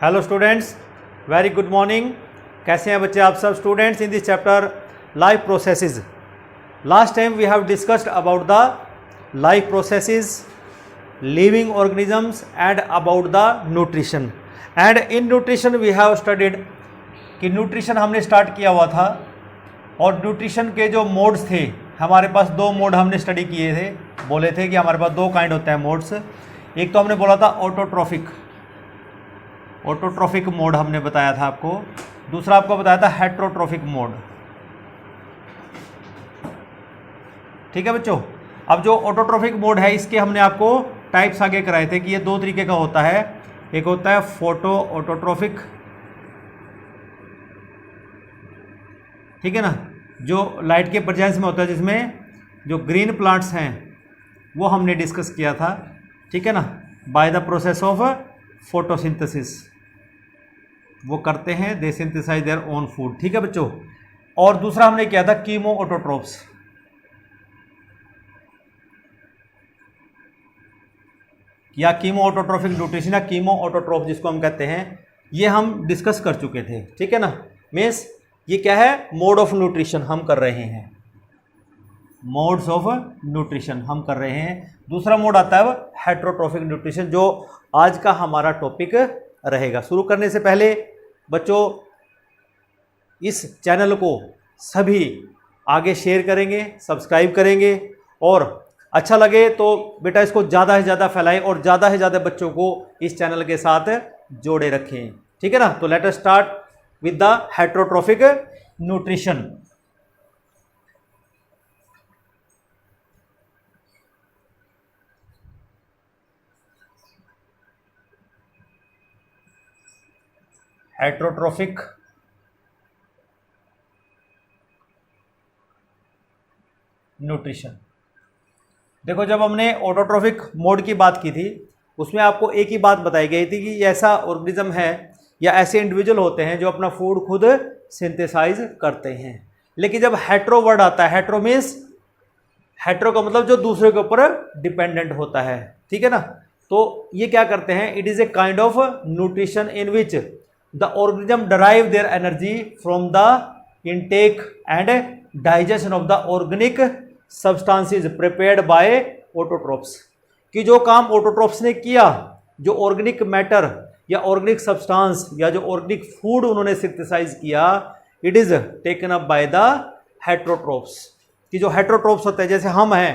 Hello students, very good morning. कैसे हैं बच्चे आप सब students in this chapter life processes. Last time we have discussed about the life processes, living organisms and about the nutrition. And in nutrition we have studied कि nutrition हमने start किया हुआ था और न्यूट्रिशन के जो मोड्स थे, हमारे पास दो मोड हमने स्टडी किए थे। बोले थे कि हमारे पास दो काइंड होता है मोड्स। एक तो हमने बोला था ऑटोट्रॉफिक मोड हमने बताया था आपको। दूसरा आपको बताया था हेट्रोट्रॉफिक मोड। ठीक है बच्चों। अब जो ऑटोट्रॉफिक मोड है इसके हमने आपको टाइप्स आगे कराए थे कि ये दो तरीके का होता है। एक होता है फोटो ऑटोट्रॉफिक, ठीक है ना, जो लाइट के प्रेजेंस में होता है, जिसमें जो ग्रीन प्लांट्स हैं वो हमने डिस्कस किया था, ठीक है ना, by the process of photosynthesis वो करते हैं, दे सिंथेसाइज देयर ओन फूड। ठीक है बच्चों। और दूसरा हमने किया था कीमो ऑटोट्रोप्स। या कीमो ऑटोट्रोफिक न्यूट्रिशन या कीमो ऑटोट्रोप जिसको हम कहते हैं, ये हम डिस्कस कर चुके थे। ठीक है ना। मीन्स ये क्या है, मोड ऑफ न्यूट्रिशन हम कर रहे हैं, मोड्स ऑफ न्यूट्रिशन हम कर रहे हैं। दूसरा मोड आता है हेट्रोट्रोफिक न्यूट्रिशन, जो आज का हमारा टॉपिक रहेगा। शुरू करने से पहले बच्चों इस चैनल को सभी आगे शेयर करेंगे, सब्सक्राइब करेंगे और अच्छा लगे तो बेटा इसको ज़्यादा से ज़्यादा फैलाएं और ज़्यादा से ज़्यादा बच्चों को इस चैनल के साथ जोड़े रखें। ठीक है ना। तो let us start with the heterotrophic nutrition. Heterotrophic nutrition. देखो, जब हमने ऑटोट्रोफिक मोड की बात की थी उसमें आपको एक ही बात बताई गई थी कि ऐसा ऑर्गेनिज्म है या ऐसे इंडिविजुअल होते हैं जो अपना फूड खुद सिंथेसाइज करते हैं। लेकिन जब हेट्रो वर्ड आता है, हेट्रो मीन्स, हेट्रो का मतलब जो दूसरे के ऊपर डिपेंडेंट होता है। ठीक है ना। तो ये क्या करते हैं, it is a kind of nutrition in which the organism derive their energy from the intake and digestion of the organic substances prepared by autotrophs। कि जो काम ऑटोट्रोप्स ने किया, जो ऑर्गेनिक मैटर या ऑर्गेनिक सब्सटेंस या जो ऑर्गेनिक फूड उन्होंने सिंथेसाइज किया, it is taken up by the heterotrophs. कि जो हेट्रोट्रोप्स होते हैं, जैसे हम हैं,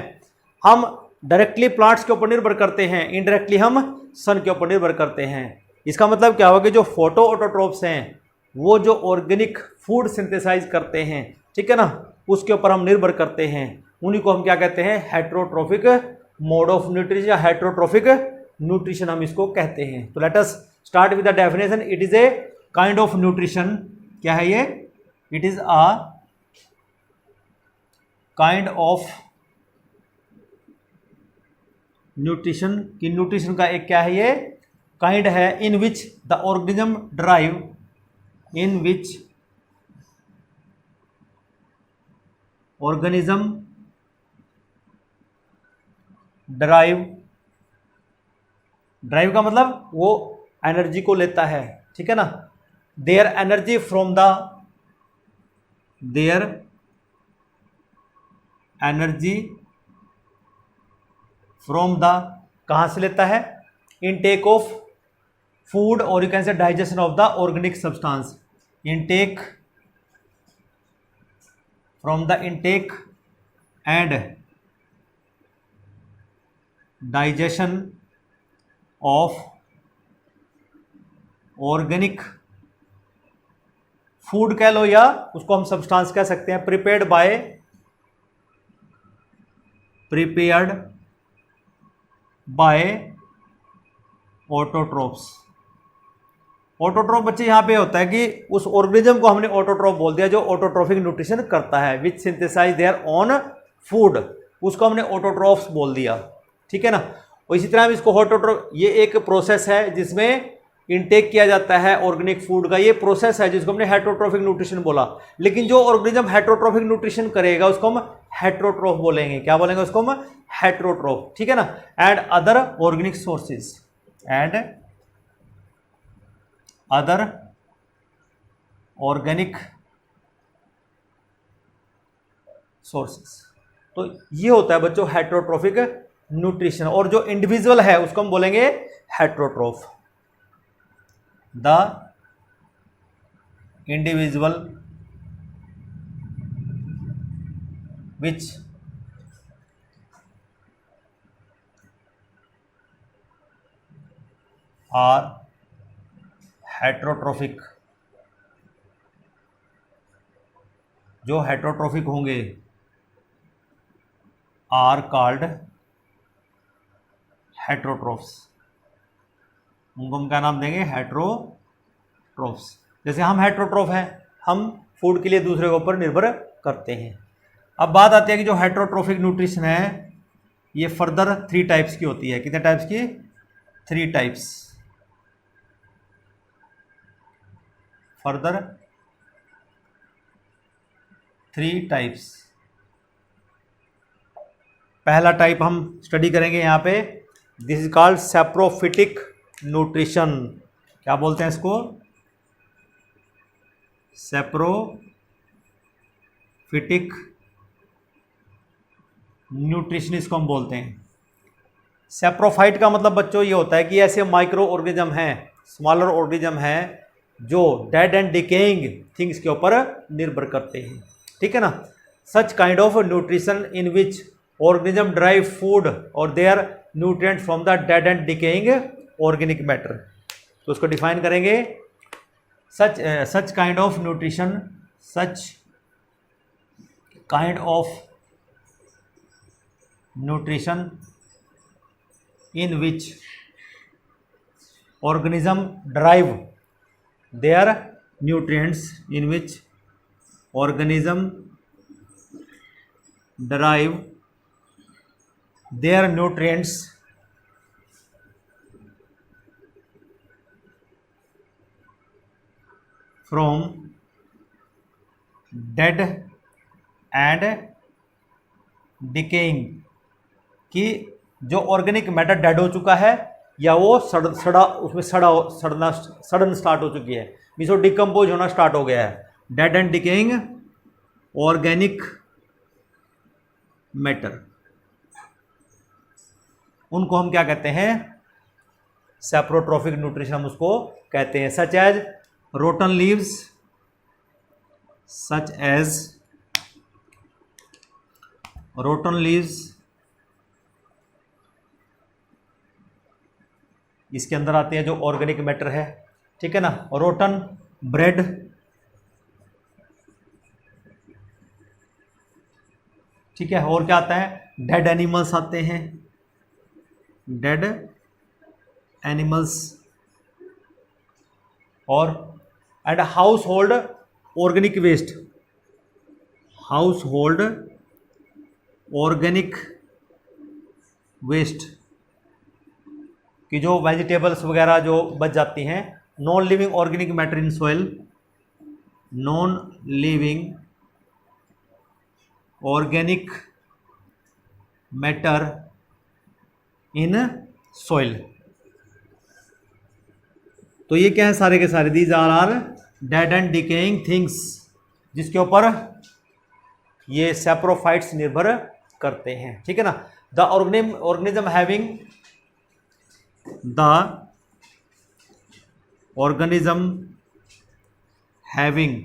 हम डायरेक्टली प्लांट्स के ऊपर निर्भर करते हैं, इनडायरेक्टली हम सन के ऊपर निर्भर करते हैं। इसका मतलब क्या होगा कि जो फोटो ऑटोट्रोप्स हैं वो जो ऑर्गेनिक फूड सिंथेसाइज करते हैं, ठीक है ना, उसके ऊपर हम निर्भर करते हैं। उन्हीं को हम क्या कहते हैं, हेट्रोट्रोफिक मोड ऑफ न्यूट्रिशन या हेट्रोट्रोफिक न्यूट्रिशन हम इसको कहते हैं। तो let us start with the definition. It is a kind of nutrition. क्या है ये? It is a kind of nutrition. कि न्यूट्रिशन का एक क्या है, ये काइंड है in which the organism drive, in which organism drive, drive का मतलब वो एनर्जी को लेता है, ठीक है ना, their energy from the, their energy from the, कहां से लेता है, इनटेक ऑफ फूड और यू कैन से digestion of the organic substance. Intake from the intake and digestion of organic food कह लो या उसको हम सब्सटेंस कह सकते हैं। Prepared by autotrophs. ऑटोट्रोप बच्चे यहां पे होता है कि उस ऑर्गेनिज्म को हमने ऑटोट्रोप बोल दिया जो ऑटोट्रोफिक न्यूट्रिशन करता है, विच सिंथेसाइज देयर ओन फूड, उसको हमने ऑटोट्रोप्स बोल दिया। ठीक है ना। और इसी तरह हम इसको ऑटोट्रोप, ये एक प्रोसेस है जिसमें इनटेक किया जाता है ऑर्गेनिक फूड का, ये प्रोसेस है जिसको हमने हेट्रोट्रोफिक न्यूट्रिशन बोला। लेकिन जो ऑर्गेनिज्म हेट्रोट्रोफिक न्यूट्रिशन करेगा उसको हम हेट्रोट्रोफ बोलेंगे। क्या बोलेंगे उसको हम? हेट्रोट्रोफ। ठीक है ना। And other organic sources, and other organic sources. तो ये होता है बच्चों हेटरोट्रोफिक न्यूट्रिशन, और जो इंडिविजुअल है उसको हम बोलेंगे heterotroph. The individual which are heterotrophic, जो हेटरोट्रोफिक होंगे आर कॉल्ड हेटरोट्रोफ्स। उनको हम क्या नाम देंगे? हेटरोट्रोफ्स। जैसे हम हेटरोट्रोफ हैं, हम फूड के लिए दूसरे के ऊपर निर्भर करते हैं। अब बात आती है कि जो हेटरोट्रोफिक न्यूट्रिशन है ये फर्दर 3 टाइप्स की होती है। कितने टाइप्स की? 3 टाइप्स। Further 3 types. पहला टाइप हम स्टडी करेंगे यहाँ पे, this is called saprophytic nutrition. क्या बोलते हैं इसको? सैप्रोफिटिक न्यूट्रिशन इसको हम बोलते हैं। सैप्रोफाइट का मतलब बच्चों ये होता है कि ऐसे माइक्रो ऑर्गेनिज्म हैं, स्मॉलर ऑर्गेनिज्म हैं जो डेड एंड डिकेइंग थिंग्स के ऊपर निर्भर करते हैं। ठीक है ना? Such kind of nutrition in which organism drive food और their nutrient from the dead and decaying organic matter. तो उसको डिफाइन करेंगे, such kind of nutrition, such kind of nutrition in which organism derive their nutrients, in which organism derive their nutrients from dead and decaying, कि जो organic matter dead हो चुका है या वो उसमें सड़न स्टार्ट हो चुकी है, मीन्स वो डिकम्पोज होना स्टार्ट हो गया है। Dead and decaying organic matter, उनको हम क्या कहते हैं? सैप्रोट्रोफिक न्यूट्रिशन हम उसको कहते हैं। Such as rotten leaves, such as rotten leaves, इसके अंदर आते हैं जो ऑर्गेनिक मैटर है। ठीक है ना? रोटन ब्रेड, ठीक है। और क्या आता है? डेड एनिमल्स आते हैं, डेड एनिमल्स, और and household organic waste, household organic waste, कि जो वेजिटेबल्स वगैरह जो बच जाती हैं। Non living organic matter in soil, non living organic matter in soil. तो ये क्या है? सारे के सारे these are dead and decaying things, जिसके ऊपर ये सैप्रोफाइट्स निर्भर करते हैं। ठीक है ना? The organism having, the organism having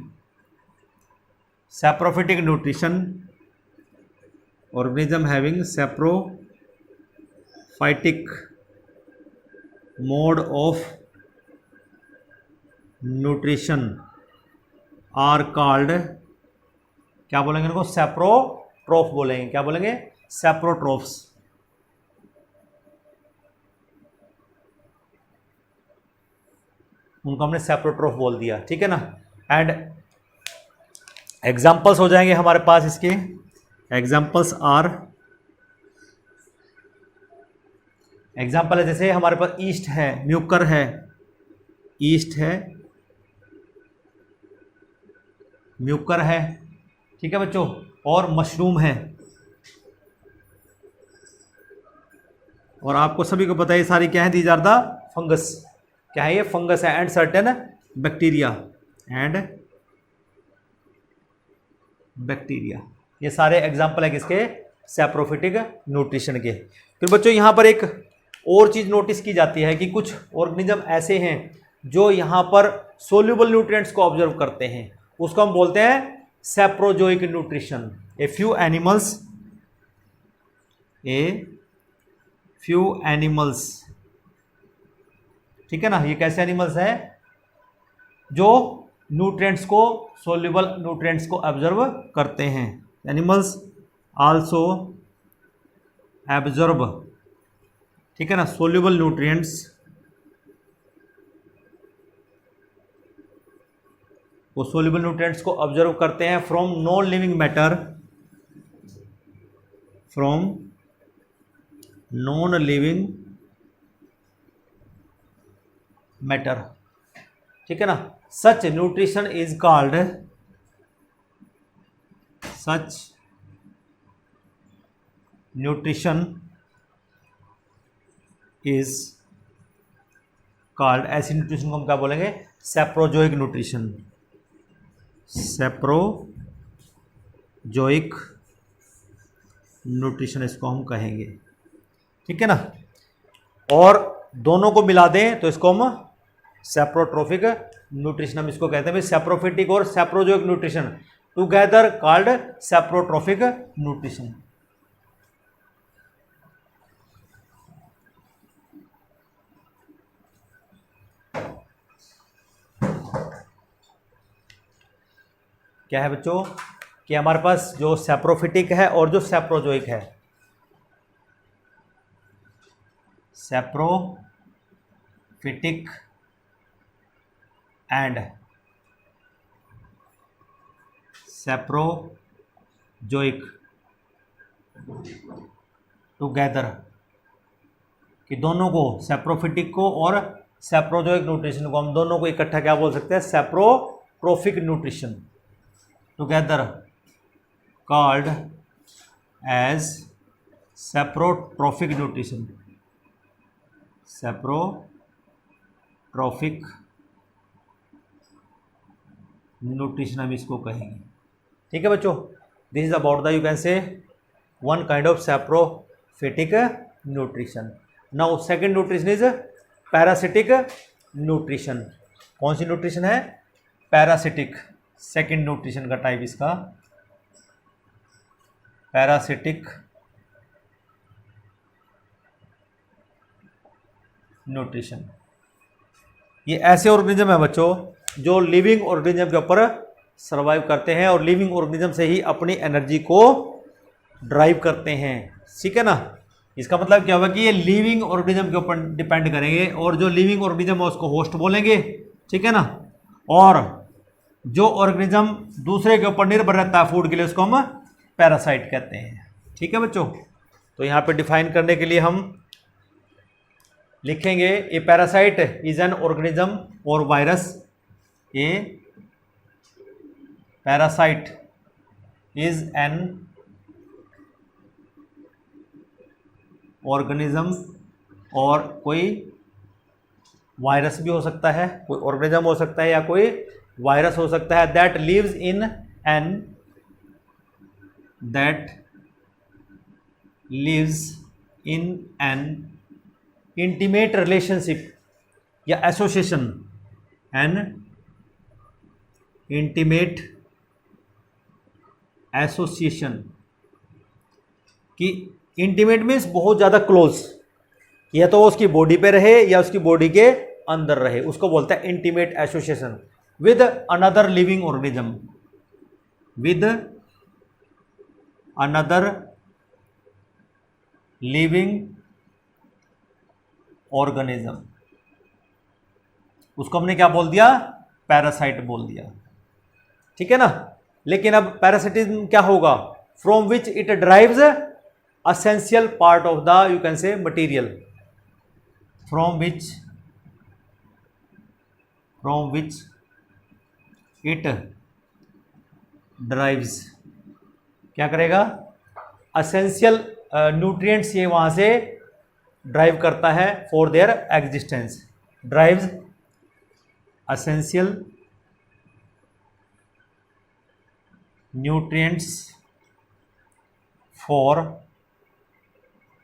saprophytic nutrition, organism having saprophytic mode of nutrition are called, क्या बोलेंगे इनको? सैप्रोट्रोफ बोलेंगे। क्या बोलेंगे? सैप्रोट्रोफ्स। उनको हमने सैप्रोट्रोफ बोल दिया। ठीक है ना? एंड एग्जाम्पल्स हो जाएंगे हमारे पास इसके। एग्जाम्पल्स आर, एग्जाम्पल है जैसे हमारे पास ईस्ट है, म्यूकर है, ईस्ट है, म्यूकर है। ठीक है बच्चों? और मशरूम है। और आपको सभी को पता है ये सारी क्या है? These are the fungus. क्या है ये? फंगस है। And certain bacteria and bacteria, ये सारे एग्जाम्पल है किसके, सैप्रोफिटिक न्यूट्रिशन के। फिर बच्चों यहाँ पर एक और चीज़ नोटिस की जाती है कि कुछ ऑर्गेनिज्म ऐसे हैं जो यहाँ पर सोल्यूबल न्यूट्रिएंट्स को ऑब्जर्व करते हैं, उसको हम बोलते हैं सैप्रोजोइक न्यूट्रिशन। ए फ्यू एनिमल्स, ठीक है ना, ये कैसे एनिमल्स हैं जो न्यूट्रिएंट्स को, सोल्यूबल न्यूट्रिएंट्स को ऑब्जर्व करते हैं। एनिमल्स आल्सो ऑब्जर्व, ठीक है ना, सोल्यूबल न्यूट्रिएंट्स, वो सोल्यूबल न्यूट्रिएंट्स को ऑब्जर्व करते हैं from non living matter, from non living matter, ठीक है ना। Such nutrition is called, such nutrition is called, ऐसी न्यूट्रिशन को हम क्या बोलेंगे, सैप्रोजोइक न्यूट्रिशन, सैप्रोजोइक न्यूट्रिशन इसको हम कहेंगे, ठीक है ना। और दोनों को मिला दें तो इसको हम सैप्रोट्रोफिक न्यूट्रिशन हम इसको कहते हैं। सैप्रोफिटिक और सैप्रोजोइक न्यूट्रिशन टुगेदर कॉल्ड सैप्रोट्रोफिक न्यूट्रिशन। क्या है बच्चों कि हमारे पास जो सैप्रोफिटिक है और जो सैप्रोजोइक है, सैप्रोफिटिक एंड सैप्रोजोइक टुगेदर, कि दोनों को, सैप्रोफिटिक को और सैप्रोजोइक न्यूट्रिशन को हम दोनों को इकट्ठा क्या बोल सकते हैं, saprotrophic nutrition, together called as saprotrophic nutrition, saprotrophic nutrition हम इसको कहेंगे, ठीक है बच्चों। This is about the, you can say, one kind of saprophytic nutrition. Now second nutrition is parasitic nutrition. कौन सी न्यूट्रिशन है, पैरासिटिक, सेकंड न्यूट्रिशन का टाइप इसका पैरासिटिक न्यूट्रिशन। ये ऐसे ऑर्गेनिज्म है बच्चों जो लिविंग ऑर्गेनिज्म के ऊपर सर्वाइव करते हैं और लिविंग ऑर्गेनिज्म से ही अपनी एनर्जी को ड्राइव करते हैं, ठीक है ना। इसका मतलब क्या होगा कि ये लिविंग ऑर्गेनिज्म के ऊपर डिपेंड करेंगे और जो लिविंग ऑर्गेनिज्म है उसको होस्ट बोलेंगे, ठीक है ना। और जो ऑर्गेनिज्म दूसरे के ऊपर निर्भर रहता है फूड के लिए उसको हम पैरासाइट कहते हैं, ठीक है बच्चों। तो यहाँ पे डिफाइन करने के लिए हम लिखेंगे, a parasite is an organism और virus, a parasite is an organism, और कोई वायरस भी हो सकता है, कोई ऑर्गेनिज्म हो सकता है या कोई वायरस हो सकता है, that lives in an intimate relationship या एसोसिएशन, एन इंटीमेट एसोसिएशन, कि इंटीमेट मीन्स बहुत ज़्यादा क्लोज, या तो वो उसकी बॉडी पे रहे या उसकी बॉडी के अंदर रहे, उसको बोलता है intimate association with another living organism, with another living organism. उसको हमने क्या बोल दिया, पैरासाइट बोल दिया, ठीक है ना। लेकिन अब पैरासिटिज्म क्या होगा, from which it drives essential part of the, you can से, material, from which it drives, क्या करेगा, असेंशियल न्यूट्रिएंट्स ये वहां से ड्राइव करता है for their existence, drives essential nutrients for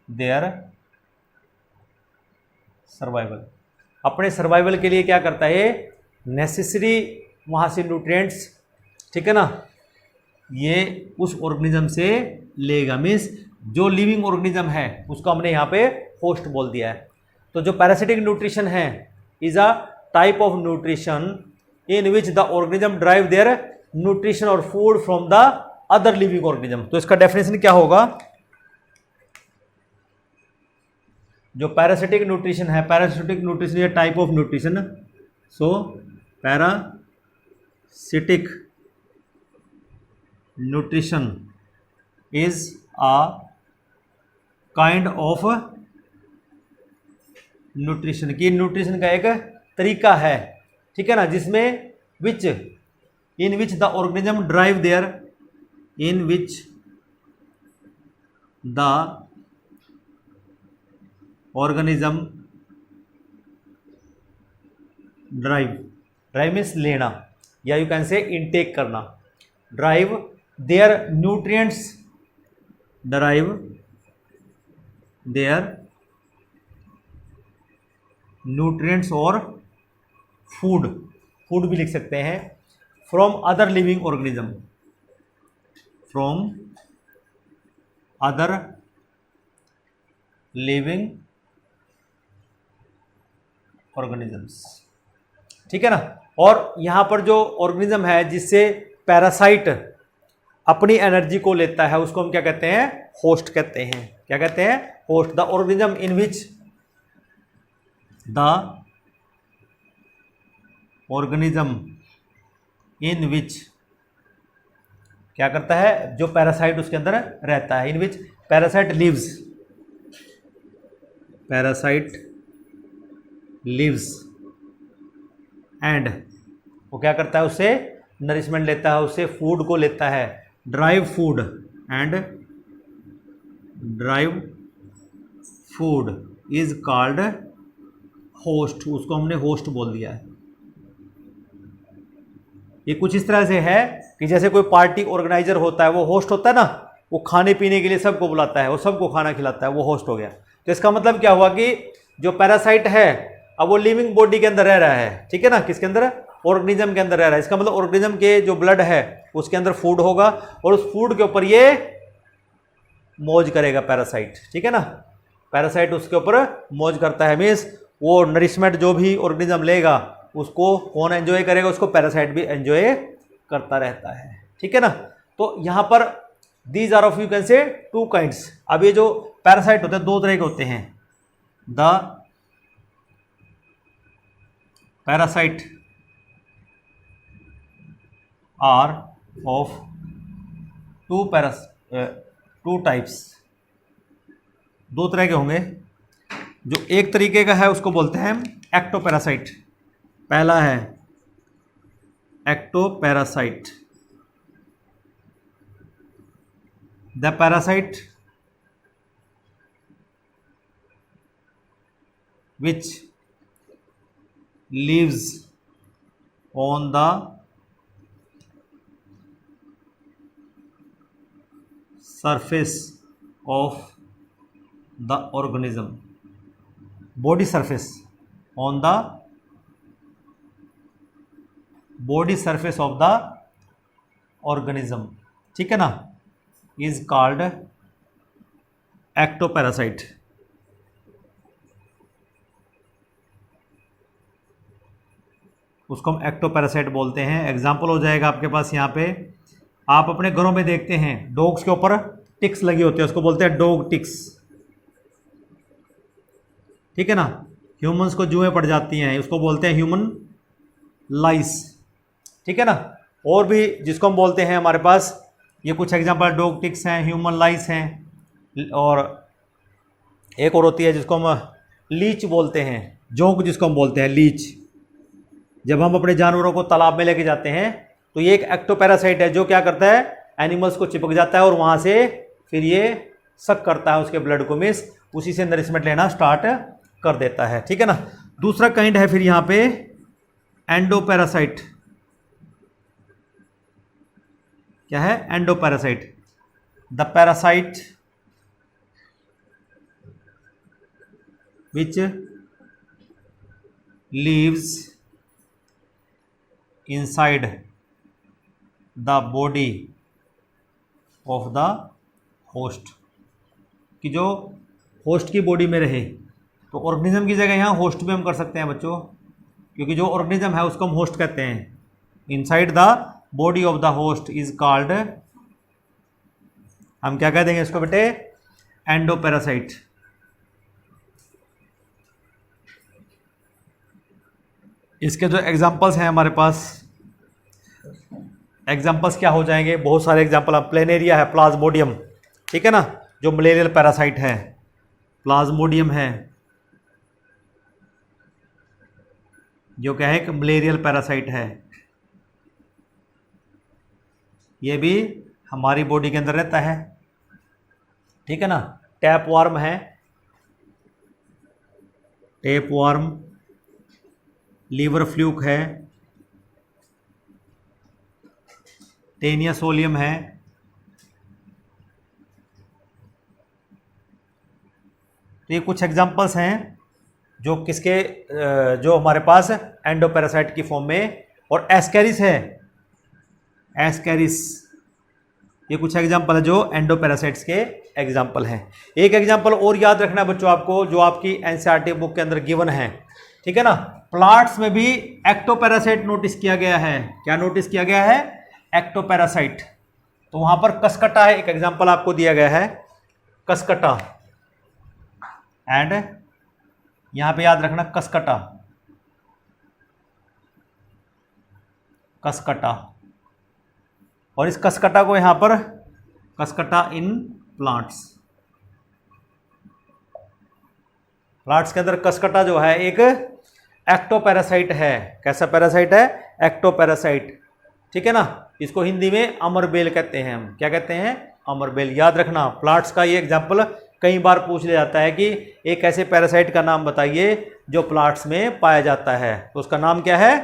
their survival. अपने सर्वाइवल के लिए क्या करता है, नेसेसरी वहाँ से न्यूट्रिएंट्स, ठीक है ना, ये उस ऑर्गेनिज्म से लेगा। मीन्स जो लिविंग ऑर्गेनिज्म है उसको हमने यहाँ पे होस्ट बोल दिया है। तो जो पैरासिटिक न्यूट्रिशन है is a type of nutrition in which the organism drive their nutrition और food from the other living organism. तो इसका डेफिनेशन क्या होगा, जो पैरासिटिक न्यूट्रिशन है, पैरासिटिक न्यूट्रिशन या type of nutrition, so parasitic nutrition is a kind of nutrition, की nutrition का एक तरीका है, ठीक है ना, जिसमें which in which the organism drive their, in which the organism drive means लेना, या यू कैन से इनटेक करना, derive their nutrients, derive their nutrients और फूड भी लिख सकते हैं, from other living organism, from other living organisms, ठीक है ना। और यहां पर जो ऑर्गेनिज्म है जिससे पैरासाइट अपनी एनर्जी को लेता है उसको हम क्या कहते हैं, होस्ट कहते हैं। क्या कहते हैं, host. The organism in which the organism in which क्या करता है, जो पैरासाइट उसके अंदर रहता है, in which parasite lives, parasite lives and वो क्या करता है, उससे नरिशमेंट लेता है, उससे फूड को लेता है, drive food and drive food is called host, उसको हमने होस्ट बोल दिया है। ये कुछ इस तरह से है कि जैसे कोई पार्टी ऑर्गेनाइजर होता है, वो होस्ट होता है ना, वो खाने पीने के लिए सबको बुलाता है, वो सबको खाना खिलाता है, वो होस्ट हो गया। तो इसका मतलब क्या हुआ कि जो पैरासाइट है अब वो लिविंग बॉडी के अंदर रह रहा है, ठीक है ना, किसके अंदर, ऑर्गेनिज्म के अंदर रह रहा है। इसका मतलब ऑर्गेनिज्म के जो ब्लड है उसके अंदर फूड होगा और उस फूड के ऊपर ये मौज करेगा पैरासाइट, ठीक है ना, पैरासाइट उसके ऊपर मौज करता है। मीन्स वो नरिशमेंट जो भी ऑर्गेनिज्म लेगा उसको कौन एंजॉय करेगा, उसको पैरासाइट भी एंजॉय करता रहता है, ठीक है ना। तो यहां पर these are of, you can say, two kinds. अब ये जो पैरासाइट होते हैं दो तरह के होते हैं, the parasite are of two types, दो तरह के होंगे। जो एक तरीके का है उसको बोलते हैं एक्टोपैरासाइट। पहला है ectoparasite, the parasite which lives on the surface of the organism, body surface, on the body surface of the organism, ठीक है ना, is called एक्टोपैरासाइट। उसको हम एक्टोपैरासाइट बोलते हैं। एग्जाम्पल हो जाएगा आपके पास यहाँ पे, आप अपने घरों में देखते हैं डॉग्स के ऊपर टिक्स लगी होती है, उसको बोलते हैं डॉग टिक्स, ठीक है ना। ह्यूमंस को जुएं पड़ जाती हैं, उसको बोलते हैं ह्यूमन लाइस, ठीक है ना। और भी जिसको हम बोलते हैं, हमारे पास ये कुछ एग्जाम्पल, डॉग टिक्स हैं, ह्यूमन लाइस हैं, और एक और होती है जिसको हम लीच बोलते हैं, जोंक जिसको हम बोलते हैं लीच। जब हम अपने जानवरों को तालाब में लेके जाते हैं तो ये एक एक्टोपैरासाइट है जो क्या करता है, एनिमल्स को चिपक जाता है और वहाँ से फिर ये सक करता है उसके ब्लड को, मिस उसी से नरिशमेंट लेना स्टार्ट कर देता है, ठीक है ना। दूसरा काइंड है फिर यहाँ पे एंडोपैरासाइट क्या है? Endoparasite, the parasite which leaves inside the body of the host, कि जो होस्ट की बॉडी में रहे। तो ऑर्गेनिज्म की जगह यहाँ होस्ट भी हम कर सकते हैं बच्चों, क्योंकि जो ऑर्गेनिज्म है उसको हम होस्ट कहते हैं। Inside the body of the host is called, हम क्या कह देंगे इसको बेटे? एंडोपैरासाइट। इसके जो एग्जांपल्स हैं हमारे पास, एग्जांपल्स क्या हो जाएंगे? बहुत सारे एग्जांपल। प्लेनेरिया है, प्लाज्मोडियम, ठीक है ना, जो मलेरियल पैरासाइट है। प्लाज्मोडियम है जो क्या है? एक मलेरियल पैरासाइट है, ये भी हमारी बॉडी के अंदर रहता है, ठीक है ना। टैपवार्म है, टैपवार्म। लीवर फ्लूक है, टेनिया सोलियम है। तो ये कुछ एग्जांपल्स हैं जो किसके, जो हमारे पास एंडोपैरासाइट की फॉर्म में। और एस्केरिस है, एस्केरिस, ये कुछ एग्जांपल है जो एंडोपैरासाइट्स के एग्जांपल हैं। एक एग्जांपल और याद रखना है बच्चों आपको, जो आपकी एनसीईआरटी बुक के अंदर गिवन है, ठीक है ना। प्लांट्स में भी एक्टोपैरासाइट नोटिस किया गया है। क्या नोटिस किया गया है? एक्टोपैरासाइट। तो वहां पर कसकटा है, एक एग्जांपल आपको दिया गया है, कसकटा। एंड यहां पे याद रखना कसकटा, कसकटा। और इस कसकटा को यहां पर कसकटा इन प्लांट्स, प्लांट्स के अंदर कसकटा जो है एक एक्टोपैरासाइट है। कैसा पैरासाइट है? एक्टोपैरासाइट, ठीक है ना। इसको हिंदी में अमरबेल कहते हैं। हम क्या कहते हैं? अमरबेल। याद रखना, प्लांट्स का ये एग्जाम्पल कई बार पूछ लिया जाता है कि एक ऐसे पैरासाइट का नाम बताइए जो प्लांट्स में पाया जाता है, तो उसका नाम क्या है?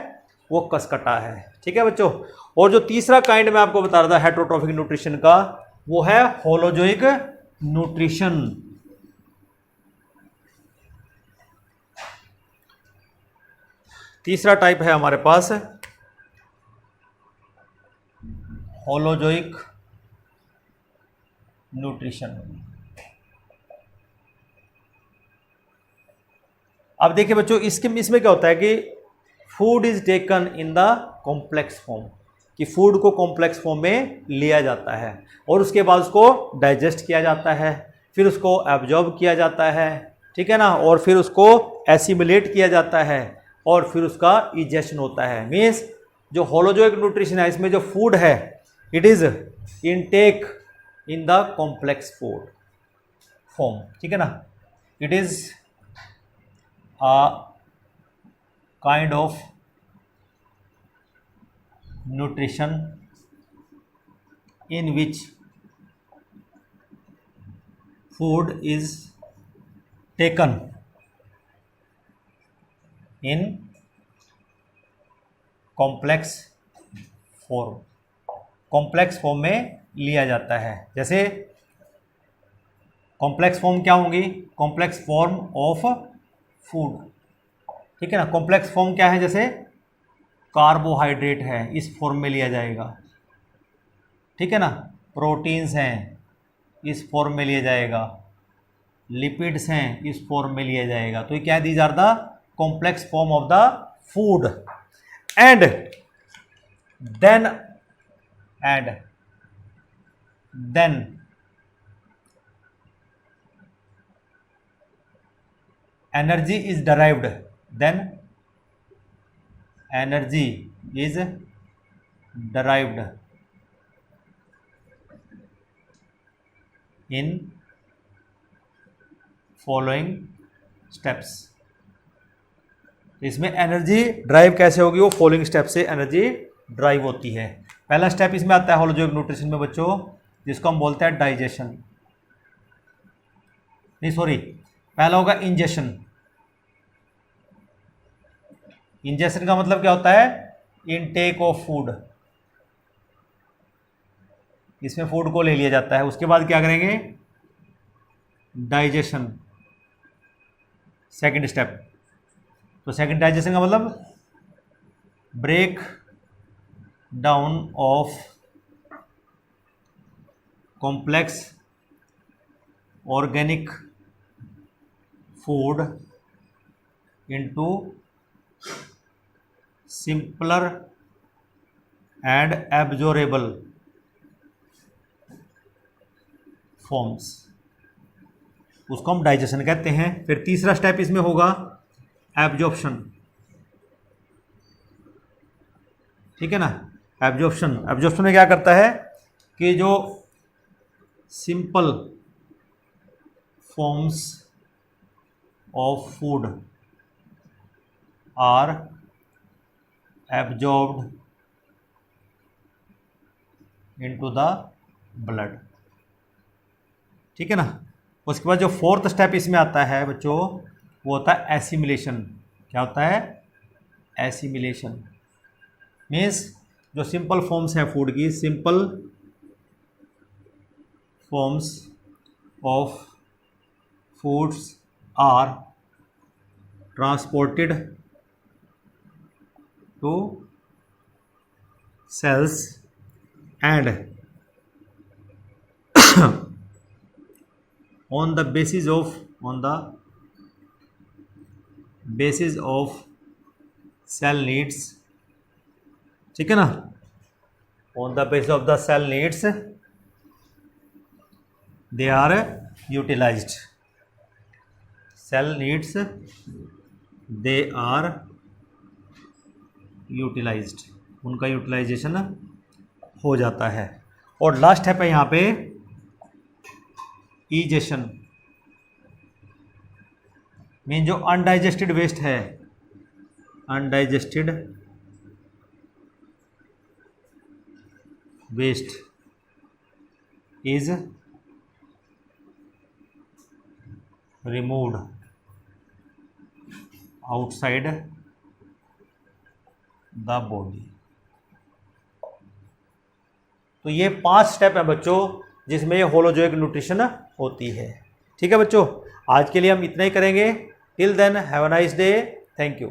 वो कसकटा है, ठीक है बच्चों। और जो तीसरा काइंड मैं आपको बता रहा था हेटरोट्रॉफिक न्यूट्रिशन का, वो है होलोजोइक न्यूट्रिशन। तीसरा टाइप है हमारे पास होलोजोइक न्यूट्रिशन। अब देखिए बच्चों, इसमें क्या होता है कि food is taken in the complex form, कि फूड को कॉम्प्लेक्स फॉर्म में लिया जाता है और उसके बाद उसको डाइजेस्ट किया जाता है, फिर उसको एब्जॉर्ब किया जाता है, ठीक है ना, और फिर उसको एसिमिलेट किया जाता है और फिर उसका इजेशन होता है। मीन्स जो होलोजोइक न्यूट्रिशन है, इसमें जो फूड है it is intake in the complex food form, ठीक है ना। It is a kind of nutrition in which food is taken in complex form, complex form में लिया जाता है। जैसे कॉम्प्लेक्स फॉर्म क्या होंगी? कॉम्प्लेक्स फॉर्म ऑफ फूड, ठीक है ना। कॉम्प्लेक्स फॉर्म क्या है? जैसे कार्बोहाइड्रेट है, इस फॉर्म में लिया जाएगा, ठीक है ना। प्रोटीन्स हैं, इस फॉर्म में लिया जाएगा। लिपिड्स हैं, इस फॉर्म में लिया जाएगा। तो ये क्या है? These are the complex form of the food. And then energy is derived, then energy is derived in following steps। इसमें एनर्जी ड्राइव कैसे होगी? वो फॉलोइंग स्टेप से एनर्जी ड्राइव होती है। पहला स्टेप इसमें आता है होलोजोइक न्यूट्रिशन में बच्चों, जिसको हम बोलते हैं डाइजेशन, नहीं सॉरी, पहला होगा इंजेशन, इंजेक्शन का मतलब क्या होता है? इनटेक ऑफ फूड, इसमें फूड को ले लिया जाता है। उसके बाद क्या करेंगे? Digestion, second step. तो सेकंड डाइजेशन का मतलब break down of complex organic food into simpler and absorbable forms, उसको हम डाइजेशन कहते हैं। फिर तीसरा स्टेप इसमें होगा एब्जॉर्प्शन, ठीक है ना। एब्जॉर्प्शन में क्या करता है कि जो simple forms of food are absorbed into the blood, ठीक है ना। उसके बाद जो फोर्थ स्टेप इसमें आता है बच्चों, वो होता है एसिमिलेशन। क्या होता है? एसिमिलेशन मीन्स जो सिंपल फॉर्म्स हैं फूड की, simple forms of foods are transported to cells and on the basis of cell needs, ठीक है ना। on the basis of the cell needs they are utilized, cell needs they are utilized, उनका utilization हो जाता है। और last step है यहाँ पे ईजेशन, मीन जो अनडाइजेस्टेड वेस्ट है, undigested waste is removed outside the body. तो ये 5 स्टेप है बच्चों जिसमें ये होलोजोइक न्यूट्रिशन होती है, ठीक है बच्चों। आज के लिए हम इतना ही करेंगे। Till then have a nice day, thank you.